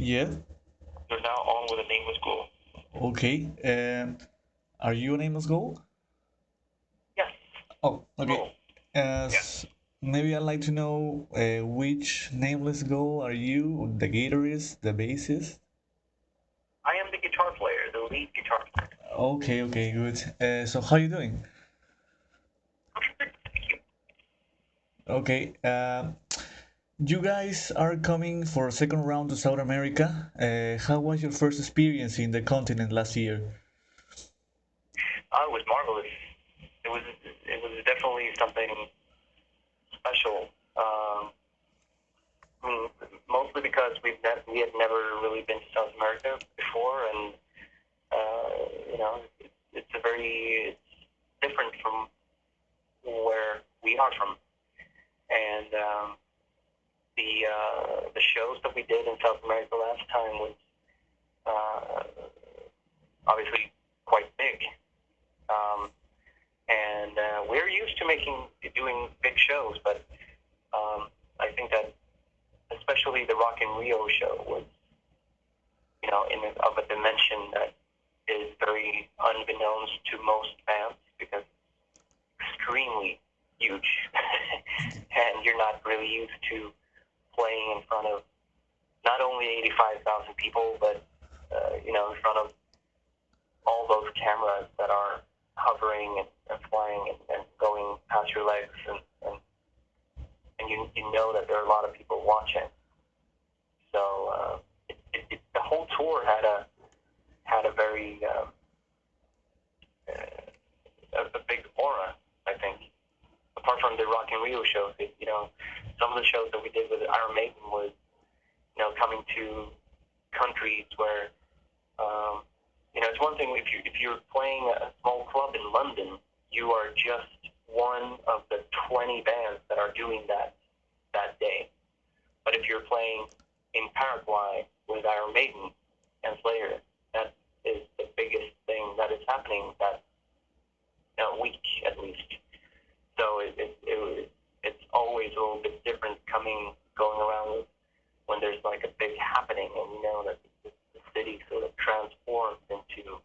Yeah. You're now on with a nameless goal. Okay. Are you an Amos Gold? Yes. Oh, okay. Goal. Yeah. As maybe I'd like to know which nameless goal are you? The guitarist, the bassist? I am the guitar player, the lead guitar player. Okay, okay, good. So how you doing? Thank you. Okay. You guys are coming for a second round to South America. How was your first experience in the continent last year? It was marvelous. It was definitely something special. I mean, mostly because we had never really been to South America before, and it's a very it's different from where we are from, and the shows that we did in South America last time was uh, obviously quite big, um, and we're used to doing big shows, but I think that especially the Rock in Rio show was of a dimension that is very unbeknownst to most bands because extremely huge, and you're not really used to playing in front of not only 85,000 people, but in front of all those cameras that are hovering and flying and going past your legs, and you know that there are a lot of people watching. So the whole tour had a very a big aura, I think. Apart from the Rock in Rio shows, some of the shows that we did with Iron Maiden was coming to countries where it's one thing if you're playing a small club in London, you are just one of the 20 bands that are doing that day. But if you're playing in Paraguay with Iron Maiden and Slayer, that is the biggest thing that is happening that week at least. So it's always a little bit different going around when there's like a big happening, and that the city sort of transforms into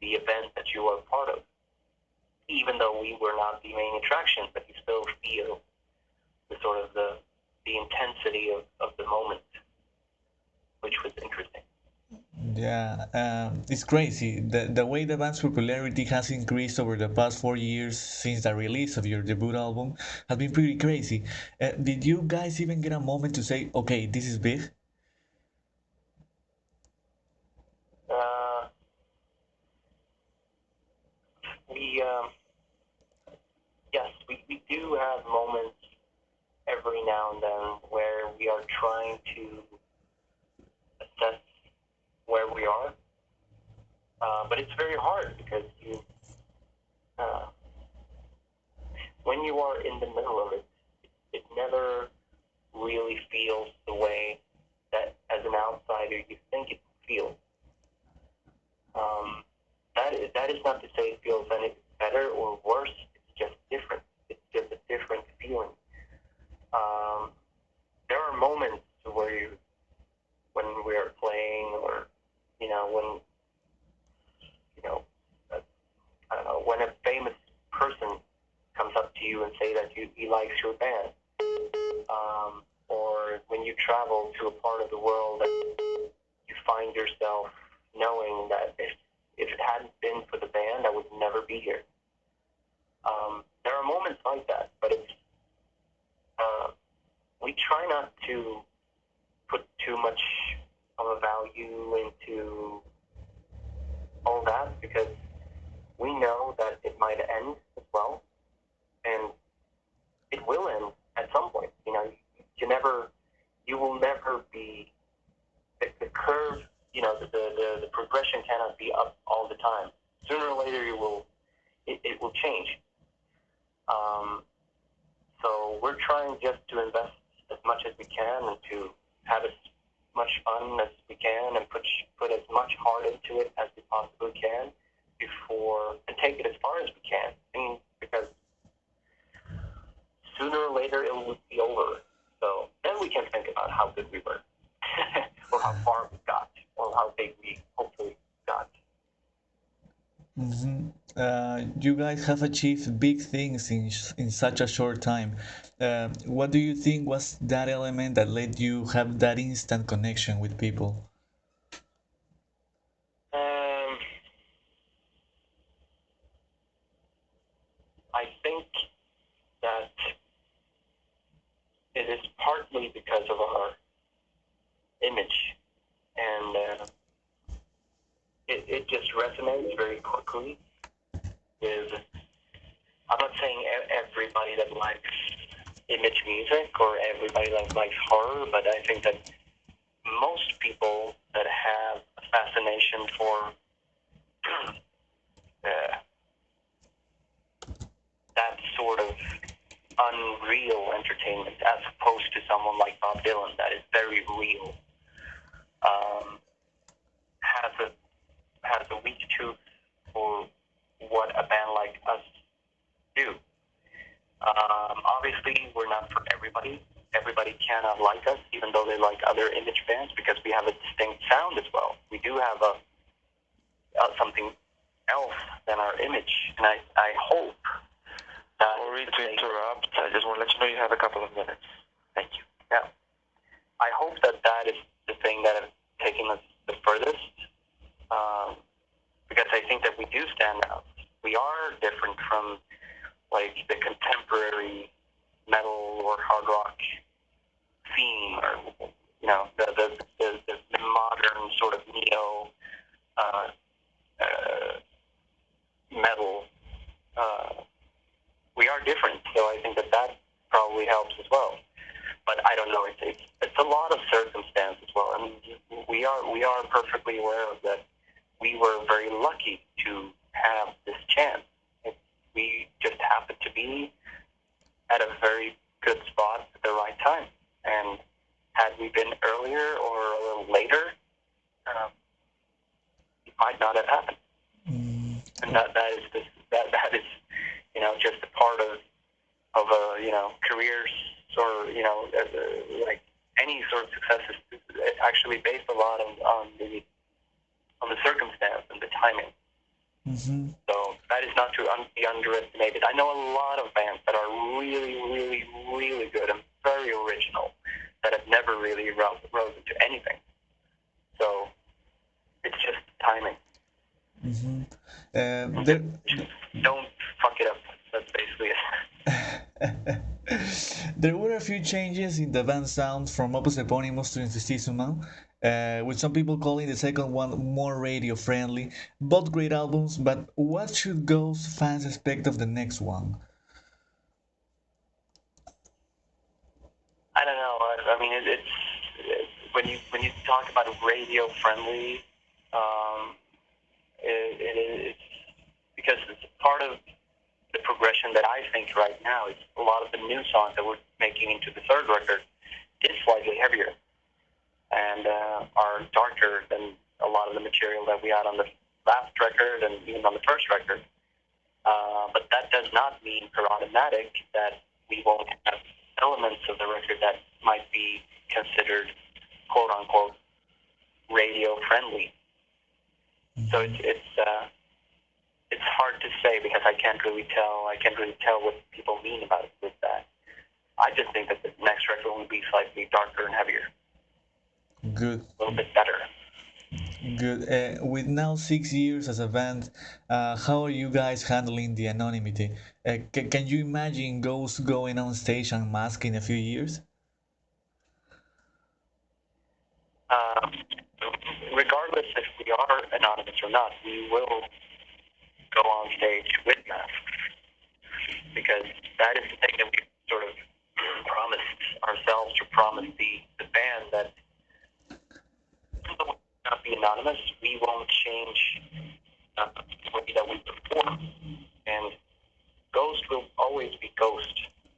the event that you are part of. Even though we were not the main attraction, but you still feel the sort of the intensity of the moment, which was interesting. Yeah, it's crazy. The way the band's popularity has increased over the past 4 years since the release of your debut album has been pretty crazy. Did you guys even get a moment to say, okay, this is big? Uh, we yes, we do have moments every now and then where we are trying to assess where we are, but it's very hard because uh, when you are in the middle of it, it never really feels the way that as an outsider you think it feels. Um, that is not to say it feels any better or worse. It's just different. It's just a different feeling. Um, there are moments where when we are playing, or when you know, uh, I don't know, when a famous person comes up to you and say that he likes your band, or when you travel to a part of the world that you find yourself knowing that if it hadn't been for the band, I would never be here. There are moments like that, but uh, we try not to put too much of a value into all that because we know that it might end as well, and it will end at some point. You will never be the curve. The progression cannot be up all the time. Sooner or later, it will change. Um, so we're trying just to invest as much as we can and to have as much fun as we can and put as much heart into it as we possibly can and take it as far as we can. I mean, because sooner or later it will be over. So then we can think about how good we were or how far we've you guys have achieved big things in such a short time. What do you think was that element that let you have that instant connection with people? Um, I think that it is partly because of our image, and it just resonates very quickly with. I'm not saying everybody that likes image music or everybody that likes horror, but I think that most people that have a fascination for uh, that sort of unreal entertainment, as opposed to someone like Bob Dylan that is very real, um, has a weak tooth for what a band like us do. Obviously, we're not for everybody. Everybody cannot like us, even though they like other image bands, because we have a distinct sound as well. We do have something else than our image, and I hope that. Sorry to interrupt. I just want to let you know you have a couple of minutes. Thank you. Yeah, I hope that is the thing that is taking us the furthest, because I think that we do stand out. We are different from like the contemporary metal or hard rock scene, or the modern sort of neo uh, metal. We are different, so I think that probably helps as well. But I don't know. It's a lot of circumstance as well. I mean, we are perfectly aware of that. We were very lucky to have this chance. We just happened to be at a very good spot at the right time. And had we been earlier or a little later, it might not have happened. And that is just a part of careers, or like any sort of success is actually based a lot on the circumstance and the timing. Mm-hmm. So that is not to be underestimated. I know a lot of bands that are really, really, really good and very original that have never really rose to anything. So it's just timing. Mm-hmm. Don't fuck it up. That's basically it. There were a few changes in the band sound from Opus Eponymous to Injustice, with some people calling the second one more radio friendly. Both great albums, but what should Ghost fans expect of the next one? I don't know. I mean, it's when you talk about radio friendly, it's because it's part of the progression that I think right now is a lot of the new songs that we're making into the third record is slightly heavier and are darker than a lot of the material that we had on the last record and even on the first record. But that does not mean per automatic that we won't have elements of the record that might be considered quote unquote radio friendly. So it's hard to say because I can't really tell what people mean about it with that. I just think that the next record will be slightly darker and heavier. Good. A little bit better. Good. With now 6 years as a band, how are you guys handling the anonymity? Can you imagine Ghost going on stage and mask in a few years? Regardless if we are anonymous or not, we will go on stage with masks because that is the thing that we sort of promised ourselves or promised the band that even though we will not be anonymous, we won't change the way that we perform. And Ghost will always be Ghost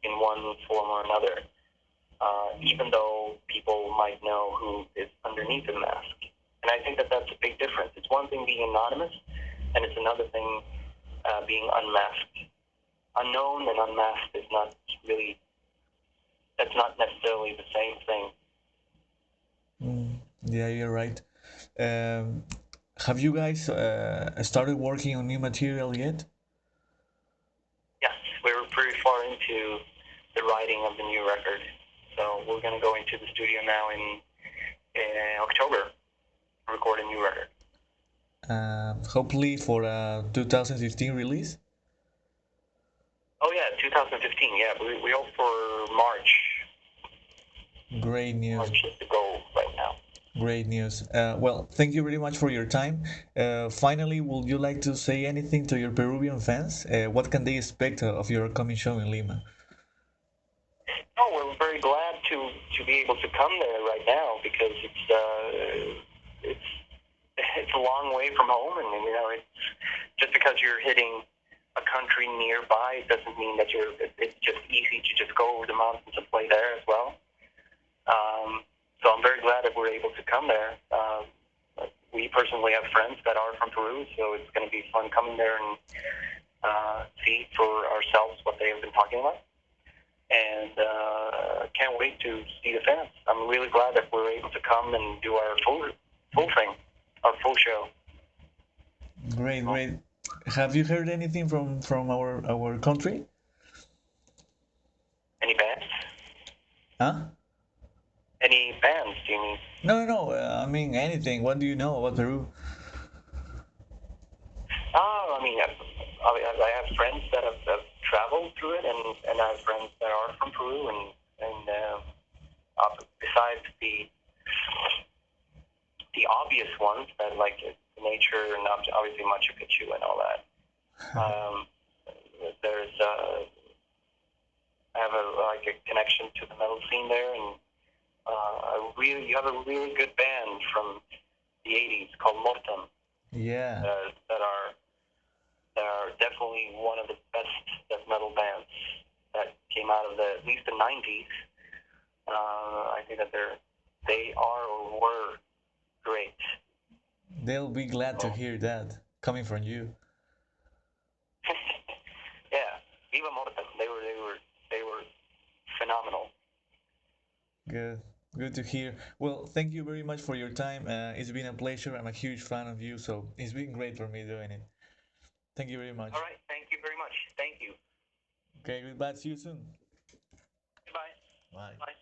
in one form or another, even though people might know who is underneath the mask. And I think that that's a big difference. It's one thing being anonymous, and it's another thing being unmasked. Unknown and unmasked is not really, that's not necessarily the same thing. Yeah, you're right. Have you guys started working on new material yet? we're pretty far into the writing of the new record. So we're gonna go into the studio now in October, record a new record. Hopefully for a 2015 release. Oh yeah, 2015. Yeah, we hope for March. Great news. March is the goal right now. Great news. Well, thank you very much for your time. Finally, would you like to say anything to your Peruvian fans? What can they expect of your upcoming show in Lima? Oh, we're very glad to be able to come there right now because it's a long way from home, and you know, it's just because you're hitting a country nearby doesn't mean that it's just easy to just go over the mountains and play there as well. So I'm very glad that we're able to come there. We personally have friends that are from Peru, so it's going to be fun coming there and see for ourselves what they have been talking about. And can't wait to see the fans. I'm really glad that we're able to come and do our full thing, our full show. Great, great. Have you heard anything from our country? Any bands? Huh? Any bands, do you mean? No, no, no. I mean anything. What do you know about Peru? Oh, I mean, I have friends that have traveled through it, and I have friends that are from Peru, and besides the obvious ones that like nature and obviously Machu Picchu and all that. There's I have a connection to the metal scene there, and you have a really good band from the '80s called Mortem. Yeah. That are definitely one of the best death metal bands that came out of at least the '90s. I think that they are or were great. They'll be glad to hear that coming from you. Yeah, Viva Mortem. They were phenomenal. Good. Good to hear. Well, thank you very much for your time. It's been a pleasure. I'm a huge fan of you, so it's been great for me doing it. Thank you very much. All right, thank you very much. Thank you. Okay, goodbye. See you soon. Goodbye. Bye. Bye.